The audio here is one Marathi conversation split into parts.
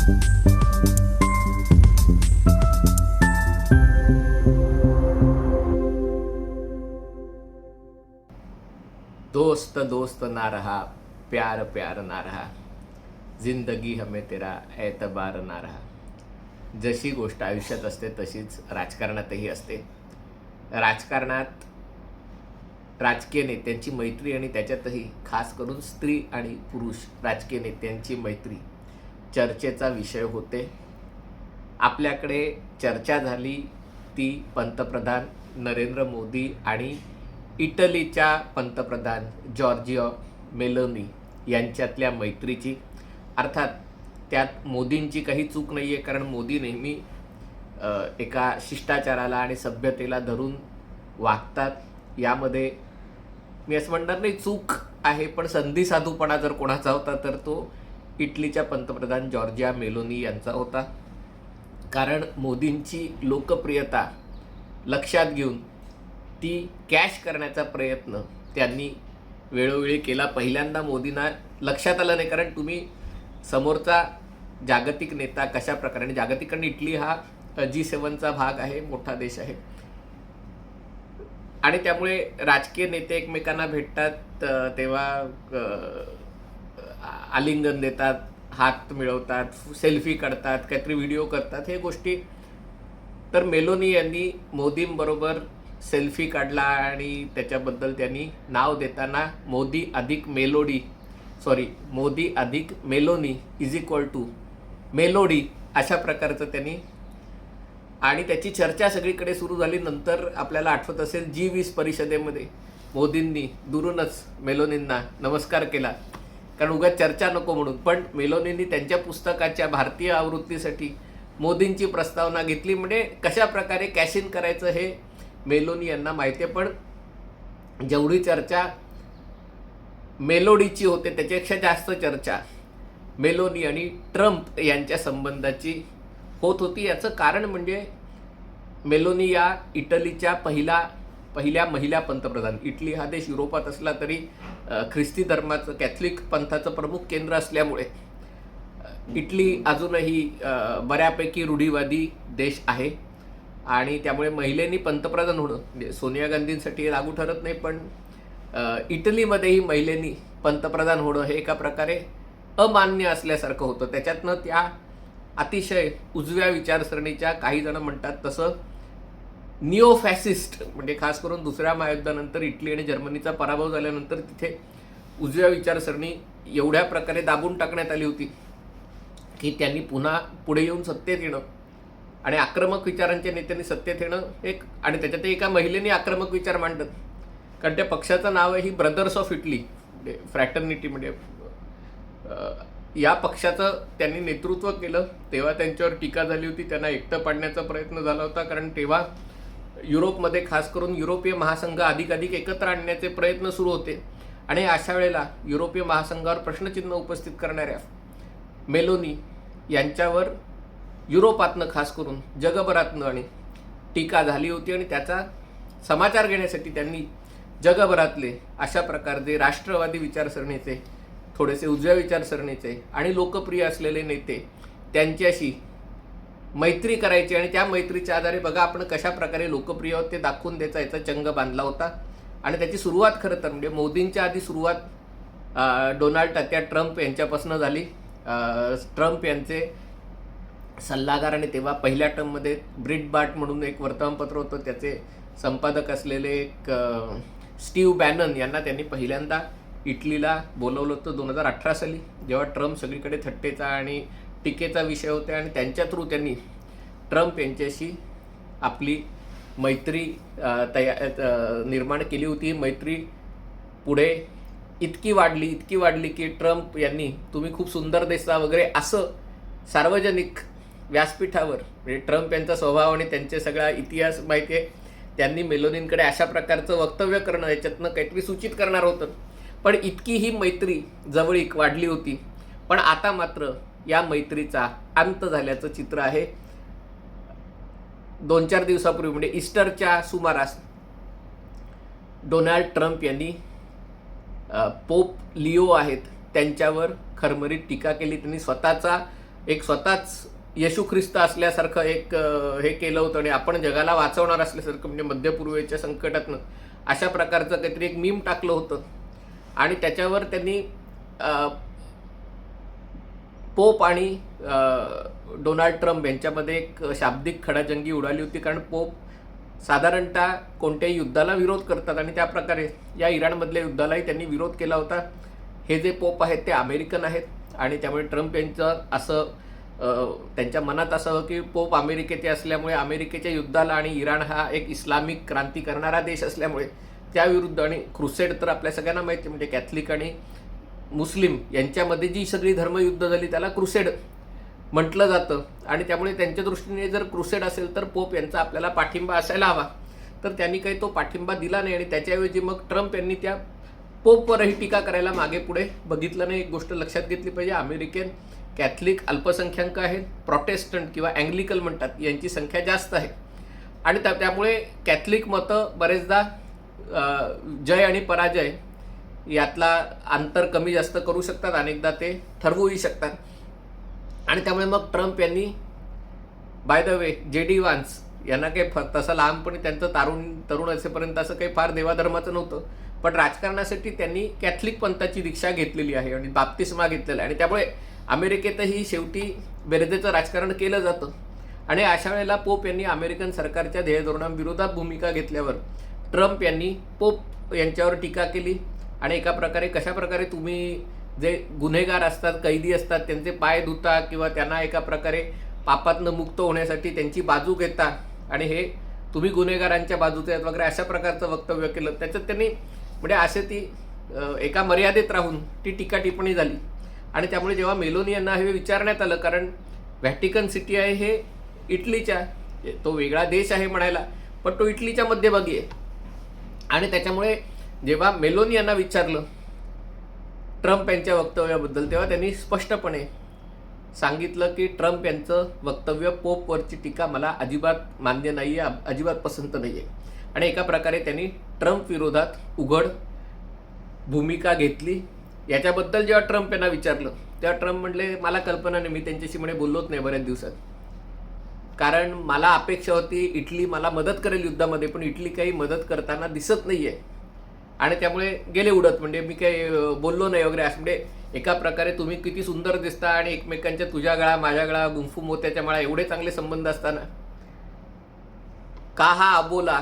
दोस्त दोस्त ना रहा, प्यार प्यार ना रहा, जिंदगी हमें तेरा एतबार ना रहा. जशी गोष्ट आयुष्यात असते तशीच राजकारणातही असते. राजकारणात राजकीय नेत्यांची मैत्री आणि त्याच्यातही खास करून स्त्री आणि पुरुष राजकीय नेत्यांची मैत्री चर्चेचा विषय होते. आपल्याकडे चर्चा झाली ती पंतप्रधान नरेंद्र मोदी आणि इटलीच्या पंतप्रधान जॉर्जिया मेलोनी यांच्यातल्या मैत्रीची. अर्थात त्यात मोदींची काही चूक नाही आहे, कारण मोदी नेहमी एका शिष्टाचाराला आणि सभ्यतेला धरून वागतात. यामध्ये मी असं म्हणणार नाही चूक आहे, पण संधी साधूपणा जर कोणाचा होता तर तो इटलीच्या पंतप्रधान जॉर्जिया मेलोनी यांचा होता. कारण मोदींची लोकप्रियता लक्षात घेऊन ती कॅश करण्याचा प्रयत्न त्यांनी वेळोवेळी केला. पहिल्यांदा मोदींना लक्षात आलं नाही, कारण तुम्ही समोरचा जागतिक नेता कशा प्रकारे, जागतिक आणि इटली हा G7चा भाग आहे, मोठा देश आहे, आणि त्यामुळे राजकीय नेते एकमेकांना भेटतात तेव्हा आलिंगन देतात, हात मिळवतात, सेल्फी काढतात, काहीतरी व्हिडिओ करतात, हे गोष्टी. तर मेलोनी यांनी मोदींबरोबर सेल्फी काढला आणि त्याच्याबद्दल त्यांनी नाव देताना मोदी अधिक Meloni is equal to melody अशा प्रकारचं त्यांनी, आणि त्याची चर्चा सगळीकडे सुरू झाली. नंतर आपल्याला आठवत असेल G20 परिषदेमध्ये मोदींनी दुरूनच मेलोनींना नमस्कार केला, कारण उगाच चर्चा नको म्हणून. पण मेलोनींनी त्यांच्या पुस्तकाच्या भारतीय आवृत्तीसाठी मोदींची प्रस्तावना घेतली. म्हणजे कशा प्रकारे कॅश इन करायचं हे मेलोनी यांना माहिती आहे. पण जेवढी चर्चा मेलोडीची होते त्याच्यापेक्षा जास्त चर्चा मेलोनी आणि ट्रम्प यांच्या संबंधाची होत होती. याचं कारण म्हणजे मेलोनी या इटलीच्या पहिल्या महिला पंतप्रधान. इटली हा देश युरोपात असला तरी ख्रिस्ती धर्माचं, कॅथलिक पंथाचं प्रमुख केंद्र असल्यामुळे इटली अजूनही बऱ्यापैकी रूढीवादी देश आहे, आणि त्यामुळे महिलेनी पंतप्रधान होणं म्हणजे सोनिया गांधींसाठी लागू ठरत नाही, पण इटलीमध्येही महिलेनी पंतप्रधान होणं हे एका प्रकारे अमान्य असल्यासारखं होतं. त्याच्यातनं त्या अतिशय उजव्या विचारसरणीच्या, काही जण म्हणतात तसं निओ फॅसिस्ट, म्हणजे खास करून दुसऱ्या महायुद्धानंतर इटली आणि जर्मनीचा पराभव झाल्यानंतर तिथे उजव्या विचारसरणी एवढ्या प्रकारे दाबून टाकण्यात आली होती की त्यांनी पुन्हा पुढे येऊन सत्तेत येणं आणि आक्रमक विचारांच्या नेत्यांनी सत्तेत येणं एक, आणि त्याच्यात एका महिलेने आक्रमक विचार मांडतात, कारण त्या पक्षाचं नाव आहे ही ब्रदर्स ऑफ इटली, म्हणजे फ्रॅटर्निटी. म्हणजे या पक्षाचं त्यांनी नेतृत्व केलं. तेव्हा त्यांच्यावर टीका झाली होती, त्यांना एकटं पाडण्याचा प्रयत्न झाला होता, कारण तेव्हा युरोपमध्ये खास करून युरोपीय महासंघ अधिकाधिक एकत्र आणण्याचे प्रयत्न सुरू होते. आणि अशा वेळेला युरोपीय महासंघावर प्रश्नचिन्ह उपस्थित करणाऱ्या मेलोनी यांच्यावर युरोपातनं, खास करून जगभरातनं आणि टीका झाली होती. आणि त्याचा समाचार घेण्यासाठी त्यांनी जगभरातले अशा प्रकारचे राष्ट्रवादी विचारसरणीचे, थोडेसे उजव्या विचारसरणीचे आणि लोकप्रिय असलेले नेते त्यांच्याशी मैत्री करायची, आणि त्या मैत्रीच्या आधारे बघा आपण कशा प्रकारे लोकप्रिय आहोत ते दाखवून द्यायचा याचा चंग बांधला होता. आणि त्याची सुरुवात खरं तर म्हणजे मोदींच्या आधी सुरुवात डोनाल्ड ट्रम्प यांच्यापासून झाली. ट्रम्प यांचे सल्लागार आणि तेव्हा पहिल्या टर्ममध्ये ब्रिटबार्ट म्हणून एक वर्तमानपत्र होतं, त्याचे संपादक असलेले एक स्टीव्ह बॅनन यांना त्यांनी पहिल्यांदा इटलीला बोलवलं होतं 2018 साली, जेव्हा ट्रम्प सगळीकडे थट्टेचा आणि टीकेचा विषय होता. आणि त्यांच्या थ्रू त्यांनी ट्रम्प यांच्याशी आपली मैत्री निर्माण केली होती. मैत्री पुढे इतकी वाढली की ट्रम्प यांनी तुम्ही खूप सुंदर दिसता वगैरे असं सार्वजनिक व्यासपीठावर, म्हणजे ट्रम्प यांचा स्वभाव आणि त्यांचे सगळा इतिहास माहिती आहे, त्यांनी मेलोनींकडे अशा प्रकारचं वक्तव्य करणं याच्यातनं काहीतरी सूचित करणार होतं. पण इतकी ही मैत्री जवळीक वाढली होती. पण आता मात्र या मैत्रीचा अंत झाल्याचं चित्र आहे. 2-4 दिवसापूर्वी म्हणजे ईस्टरच्या सुमारास डोनाल्ड ट्रम्प यांनी पोप लिओ आहेत त्यांच्यावर खरमरीत टीका केली. त्यांनी स्वतःचा एक स्वतःच येशू ख्रिस्त असल्यासारखं एक हे केलं होतं आणि आपण जगाला वाचवणार असल्यासारखं, म्हणजे मध्यपूर्वेच्या संकटातनं अशा प्रकारचं काहीतरी एक मीम टाकलं होतं. आणि त्याच्यावर त्यांनी पोप आणि डोनाल्ड ट्रम्प यांच्यामध्ये एक शाब्दिक खडाजंगी उडाली होती. कारण पोप साधारणतः कोणत्याही युद्धाला विरोध करतात आणि त्या प्रकारे या इराणमधल्या युद्धालाही त्यांनी विरोध केला होता. हे जे पोप आहेत ते अमेरिकन आहेत आणि त्यामुळे ट्रम्प यांचं असं त्यांच्या मनात असं की पोप अमेरिकेचे असल्यामुळे अमेरिकेच्या युद्धाला, आणि इराण हा एक इस्लामिक क्रांती करणारा देश असल्यामुळे त्याविरुद्ध, आणि क्रुसेड तर आपल्या सगळ्यांना माहिती, म्हणजे कॅथलिक आणि मुस्लिम यांच्यामध्ये जी सगळी धर्मयुद्ध झाली त्याला क्रुसेड म्हटलं जातं. आणि त्यामुळे त्यांच्या दृष्टीने जर क्रुसेड असेल तर पोप यांचा आपल्याला पाठिंबा असायला हवा. तर त्यांनी काही तो पाठिंबा दिला नाही आणि त्याच्याऐवजी मग ट्रम्प यांनी त्या पोपवरही टीका करायला मागे पुढे बघितलं नाही. एक गोष्ट लक्षात घेतली पाहिजे, अमेरिकन कॅथलिक अल्पसंख्याक आहेत, प्रोटेस्टंट किंवा अँग्लिकन म्हणतात यांची संख्या जास्त आहे. आणि त्यामुळे कॅथलिक मतं बरेचदा जय आणि पराजय यातला अंतर कमी जास्त करू शकतात, अनेकदा ते ठरवूही शकतात. आणि त्यामुळे मग ट्रम्प यांनी, by the way, JD Vance यांना काही तसं लहानपणी त्यांचं तरुण असेपर्यंत असं काही फार देवाधर्माचं नव्हतं, पण राजकारणासाठी त्यांनी कॅथलिक पंथाची दीक्षा घेतलेली आहे आणि बाप्तिस्मा घेतलेला आहे. आणि त्यामुळे अमेरिकेतही शेवटी बेरजेचं राजकारण केलं जातं. आणि अशा वेळेला पोप यांनी अमेरिकन सरकारच्या ध्येयधोरणांविरोधात भूमिका घेतल्यावर ट्रम्प यांनी पोप यांच्यावर टीका केली. आणि एका प्रकारे कशा प्रकारे तुम्ही जे गुन्हेगार असतात, कैदी असतात, त्यांचे पाय धुता किंवा त्यांना एका प्रकारे पापातनं मुक्त होण्यासाठी त्यांची बाजू घेता आणि हे तुम्ही गुन्हेगारांच्या बाजूचे आहेत वगैरे अशा प्रकारचं वक्तव्य केलं. त्याच्यात त्यांनी म्हणजे असे ती एका मर्यादेत राहून ती टीका टिप्पणी झाली. आणि त्यामुळे जेव्हा मेलोनी यांना हे विचारण्यात आलं, कारण व्हॅटिकन सिटी आहे हे इटलीच्या, तो वेगळा देश आहे म्हणायला, पण तो इटलीच्या मध्यभागी आहे. आणि त्याच्यामुळे जेव्हा मेलोनी यांना विचारलं ट्रम्प यांच्या वक्तव्याबद्दल, तेव्हा त्यांनी स्पष्टपणे सांगितलं की ट्रम्प यांचं वक्तव्य पोपवरची टीका मला अजिबात मान्य नाही आहे, अजिबात पसंत नाही आहे. आणि एका प्रकारे त्यांनी ट्रम्प विरोधात उघड भूमिका घेतली. याच्याबद्दल जेव्हा ट्रम्प यांना विचारलं तेव्हा ट्रम्प म्हटले, मला कल्पना नाही, मी त्यांच्याशी म्हणे बोललोच नाही बऱ्याच दिवसात, कारण मला अपेक्षा होती इटली मला मदत करेल युद्धामध्ये, पण इटली काही मदत करताना दिसत नाही आहे आणि त्यामुळे गेले उडत, म्हणजे मी काही बोललो नाही वगैरे असं. म्हणजे एका प्रकारे तुम्ही किती सुंदर दिसता आणि एकमेकांच्या तुझ्या गळा माझ्या गळा गुंफू मोत्याच्या माळा एवढे चांगले संबंध असताना का हा अबोला,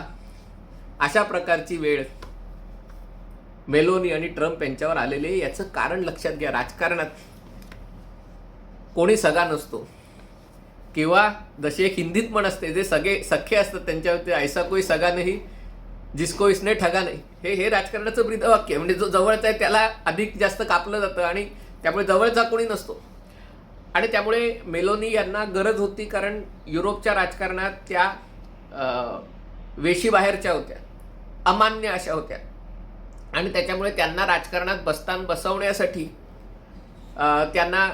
अशा प्रकारची वेळ मेलोनी आणि ट्रम्प यांच्यावर आलेले. याचं कारण लक्षात घ्या, राजकारणात कोणी सगा नसतो, किंवा जशी एक हिंदीत म्हण असते, जे सख्खे असतात त्यांच्यावरती ऐसा कोई सगा नाही जिसको इसने ठगा नाही, हे राजकारणाचं ब्रीदवाक्य. म्हणजे जो जवळचा आहे त्याला अधिक जास्त कापलं जातं आणि त्यामुळे जवळचा कोणी नसतो. आणि त्यामुळे मेलोनी यांना गरज होती, कारण युरोपच्या राजकारणात त्या वेशीबाहेरच्या होत्या, अमान्य अशा होत्या. आणि त्याच्यामुळे त्यांना राजकारणात बसवण्यासाठी त्यांना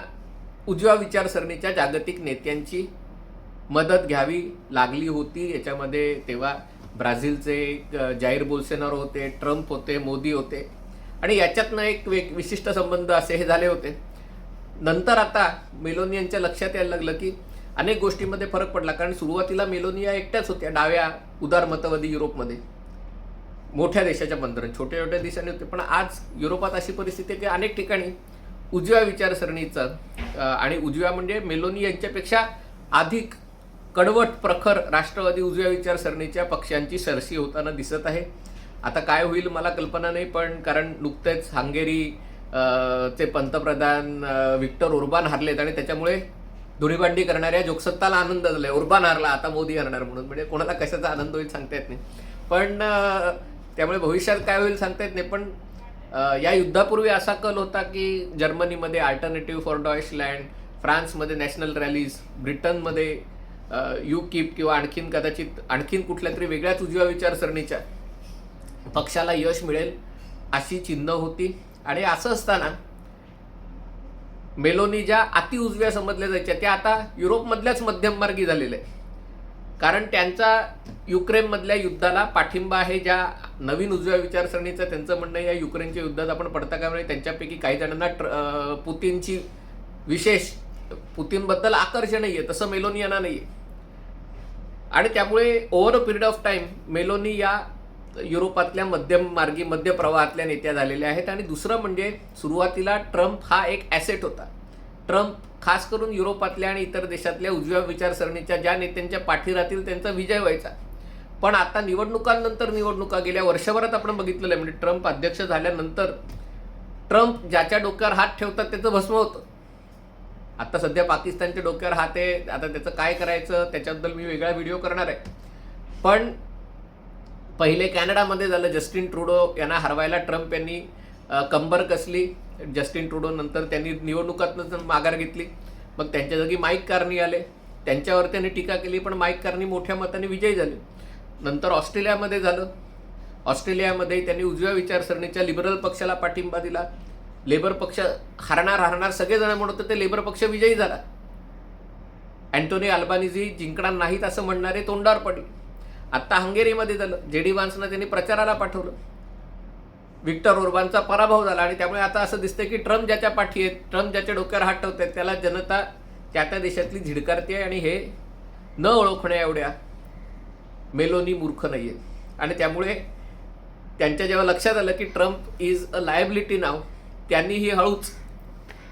उजव्या विचारसरणीच्या जागतिक नेत्यांची मदत घ्यावी लागली होती. याच्यामध्ये तेव्हा ब्राझीलचे जाईर बोल्सोनारो होते, ट्रम्प होते, मोदी होते. आणि याच्यातनं एक विशिष्ट संबंध असे हे झाले होते. नंतर आता मेलोनी यांच्या लक्षात यायला लागलं की अनेक गोष्टींमध्ये फरक पडला, कारण सुरुवातीला मेलोनी या एकट्याच होत्या डाव्या उदारमतवादी युरोपमध्ये, मोठ्या देशाच्या बंदरात, छोट्या छोट्या देशांनी होते. पण आज युरोपात अशी परिस्थिती आहे की अनेक ठिकाणी उजव्या विचारसरणीचं आणि उजव्या म्हणजे मेलोनी यांच्यापेक्षा अधिक कडवट प्रखर राष्ट्रवादी उजव्या विचारसरणीच्या पक्षांची सरशी होताना दिसत आहे. आता काय होईल मला कल्पना नाही, पण कारण नुकतेच हंगेरी चे पंतप्रधान विक्टर ओर्बान हरलेत आणि त्याच्यामुळे धुळीभांडी करणाऱ्या जोगसत्ताला आनंद झाला, ओर्बान हरला आता मोदी हरणार म्हणून. म्हणजे कोणाला कशाचा आनंद होईल सांगता येत नाही, पण त्यामुळे भविष्यात काय होईल सांगता येत नाही. पण या युद्धापूर्वी असा कल होता की जर्मनीमध्ये अल्टरनेटिव्ह फॉर डॉइचलँड, फ्रान्समध्ये नॅशनल रॅलीज, ब्रिटनमध्ये युकिप किंवा आणखीन कुठल्या तरी वेगळ्याच उजव्या विचारसरणीच्या पक्षाला यश मिळेल अशी चिन्ह होती. आणि असं असताना मेलोनी ज्या अति उजव्या समजल्या जायच्या त्या आता युरोपमधल्याच मध्यममार्गी झालेल्या आहे, कारण त्यांचा युक्रेनमधल्या युद्धाला पाठिंबा आहे. ज्या नवीन उजव्या विचारसरणीचं त्यांचं म्हणणं या युक्रेनच्या युद्धात आपण पडता कामा नये, त्यांच्यापैकी काही जणांना पुतीनची विशेष पुतीनबद्दल आकर्षण नाही आहे, तसं मेलोनी यांना नाही आहे. आणि त्यामुळे over a period of time Meloni या युरोपातल्या मध्यममार्गी मध्य प्रवाहातल्या नेत्या झालेल्या आहेत. आणि दुसरं म्हणजे सुरुवातीला ट्रम्प हा एक ॲसेट होता. ट्रम्प खास करून युरोपातल्या आणि इतर देशातल्या उजव्या विचारसरणीच्या ज्या नेत्यांच्या पाठी राहतील त्यांचा विजय व्हायचा. पण आता निवडणुकांनंतर निवडणुका गेल्या वर्षभरात आपण बघितलेलं आहे, म्हणजे ट्रम्प अध्यक्ष झाल्यानंतर ट्रम्प ज्याच्या डोक्यावर हात ठेवतात त्याचं भस्म होतं. आता सध्या पाकिस्तानच्या डोक्यावर हात आहे, आता त्याचं काय करायचं त्याच्याबद्दल मी वेगळा व्हिडिओ करणार आहे. पण पहिले कॅनडामध्ये झालं, जस्टिन ट्रुडो यांना हरवायला ट्रम्प यांनी कंबर कसली. जस्टिन ट्रुडो नंतर त्यांनी निवडणुकातनं माघार घेतली. मग त्यांच्या जागी माईक कार्नी आले, त्यांच्यावर त्यांनी टीका केली, पण माईक कार्नी मोठ्या मताने विजयी झाले. नंतर ऑस्ट्रेलियामध्ये झालं, ऑस्ट्रेलियामध्ये त्यांनी उजव्या विचारसरणीच्या लिबरल पक्षाला पाठिंबा दिला. लेबर पक्ष हारणार सगळेजण म्हणत होते, लेबर पक्ष विजयी झाला. अँटोनी अल्बानिझी जिंकणार नाहीत असं म्हणणारे तोंडावर पडले. आत्ता हंगेरीमध्ये झालं, जेडी वान्सनं त्यांनी प्रचाराला पाठवलं, विक्टर ओर्बानचा पराभव झाला. आणि त्यामुळे आता असं दिसतंय की ट्रम्प ज्याच्या पाठी आहेत, ट्रम्प ज्याच्या डोक्यावर हात ठेवत आहेत, त्याला जनता त्या देशातली झिडकारते आहे. आणि हे न ओळखण्या एवढ्या मेलोनी मूर्ख नाही आहे. आणि त्यामुळे त्यांच्या जेव्हा लक्षात आलं की ट्रम्प इज अ लायबिलिटी नाव, त्यांनी ही हळूच,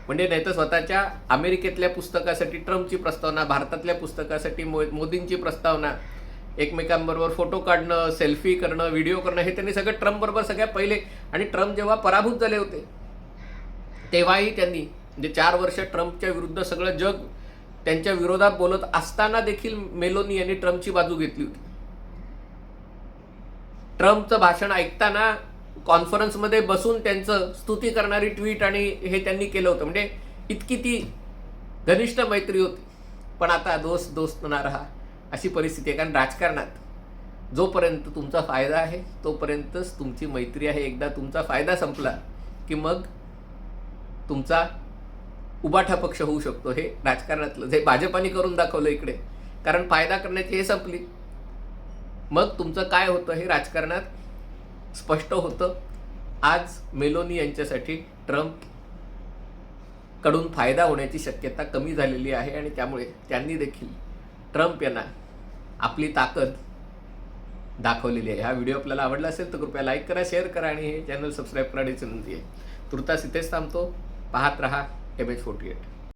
म्हणजे नाही तर स्वतःच्या अमेरिकेतल्या पुस्तकासाठी ट्रम्पची प्रस्तावना, भारतातल्या पुस्तकासाठी मोदींची प्रस्तावना, एकमेकांबरोबर फोटो काढणं, सेल्फी करणं, व्हिडिओ करणं, हे त्यांनी सगळं ट्रम्पबरोबर सगळ्यात पहिले. आणि ट्रम्प जेव्हा पराभूत झाले होते तेव्हाही त्यांनी, म्हणजे 4 वर्ष ट्रम्पच्या विरुद्ध सगळं जग त्यांच्या विरोधात बोलत असताना देखील मेलोनी यांनी ट्रम्पची बाजू घेतली होती. ट्रम्पचं भाषण ऐकताना कॉन्फरन्समध्ये बसून त्यांचं स्तुती करणारी ट्विट आणि हे त्यांनी केलं होतं. म्हणजे इतकी ती घनिष्ठ मैत्री होती. पण आता दोस्त दोस्त ना रहा अशी परिस्थिती आहे. कारण राजकारणात जोपर्यंत तुमचा फायदा आहे तोपर्यंतच तुमची मैत्री आहे. एकदा तुमचा फायदा संपला की मग तुमचा उबाठा पक्ष होऊ शकतो. हे राजकारणातलं जे भाजपाने करून दाखवलं इकडे, कारण फायदा करण्याची हे संपली, मग तुमचं काय होतं हे राजकारणात स्पष्ट होतं. आज मेलोनी यांच्यासाठी ट्रम्प कडून फायदा होण्याची शक्यता कमी झालेली आहे. आणि त्यामुळे त्यांनी देखील ट्रम्प यांना आपली ताकद दाखवलेली आहे. हा व्हिडिओ आपल्याला आवडला असेल तर कृपया लाईक करा, शेअर करा आणि हे चॅनल सबस्क्राईब करण्याची विनंती आहे. तुर्तास इथेच थांबतो. पाहत रहा MH48.